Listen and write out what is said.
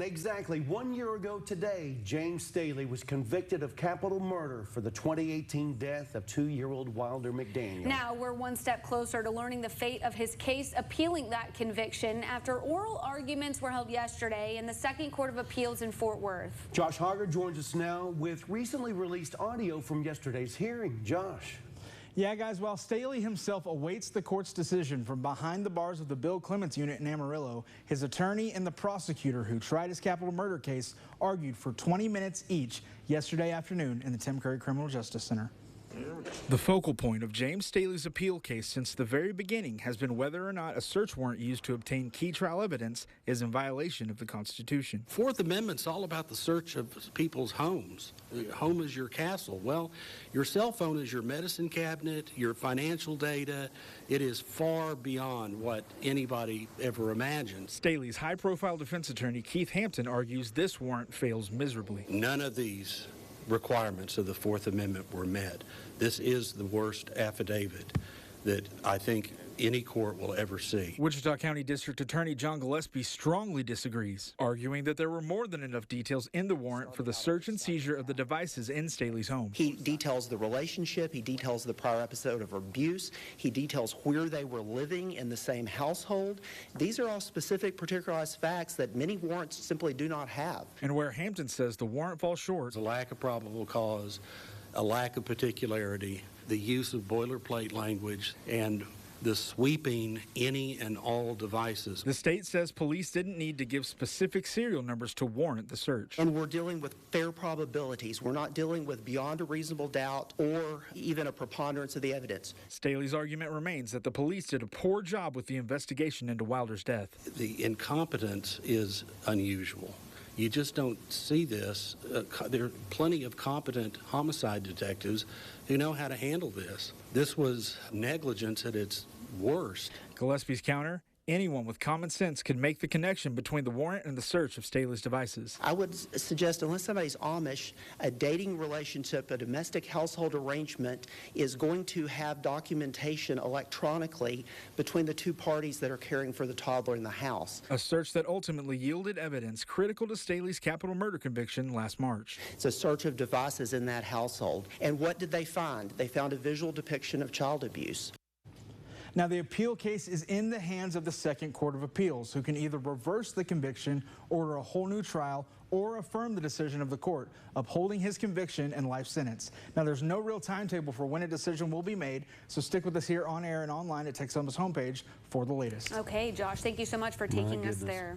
Exactly 1 year ago today, James Staley was convicted of capital murder for the 2018 death of 2-year-old Wilder McDaniel. Now we're one step closer to learning the fate of his case, appealing that conviction after oral arguments were held yesterday in the Second Court of Appeals in Fort Worth. Josh Hogger joins us now with recently released audio from yesterday's hearing. Josh. Yeah, guys, while Staley himself awaits the court's decision from behind the bars of the Bill Clements unit in Amarillo, his attorney and the prosecutor who tried his capital murder case argued for 20 minutes each yesterday afternoon in the Tim Curry Criminal Justice Center. The focal point of James Staley's appeal case since the very beginning has been whether or not a search warrant used to obtain key trial evidence is in violation of the Constitution. Fourth Amendment's all about the search of people's homes. Home is your castle. Well, your cell phone is your medicine cabinet, your financial data. It is far beyond what anybody ever imagined. Staley's high-profile defense attorney Keith Hampton argues this warrant fails miserably. None of these requirements of the Fourth Amendment were met. This is the worst affidavit that I think any court will ever see. Wichita County District Attorney John Gillespie strongly disagrees, arguing that there were more than enough details in the warrant for the search and seizure of the devices in Staley's home. He details the relationship, he details the prior episode of abuse, he details where they were living in the same household. These are all specific, particularized facts that many warrants simply do not have. And where Hampton says the warrant falls short, There's a lack of probable cause, a lack of particularity, the use of boilerplate language, and the sweeping any and all devices. The state says police didn't need to give specific serial numbers to warrant the search. And we're dealing with fair probabilities. We're not dealing with beyond a reasonable doubt or even a preponderance of the evidence. Staley's argument remains that the police did a poor job with the investigation into Wilder's death. The incompetence is unusual. You just don't see this. There are plenty of competent homicide detectives who know how to handle this. This was negligence at its worst. Gillespie's counter: anyone with common sense could make the connection between the warrant and the search of Staley's devices. I would suggest, unless somebody's Amish, a dating relationship, a domestic household arrangement is going to have documentation electronically between the two parties that are caring for the toddler in the house. A search that ultimately yielded evidence critical to Staley's capital murder conviction last March. It's a search of devices in that household. And what did they find? They found a visual depiction of child abuse. Now, the appeal case is in the hands of the Second Court of Appeals, who can either reverse the conviction, order a whole new trial, or affirm the decision of the court, upholding his conviction and life sentence. Now, there's no real timetable for when a decision will be made, so stick with us here on air and online at Texomashomepage for the latest. Okay, Josh, thank you so much for taking us there.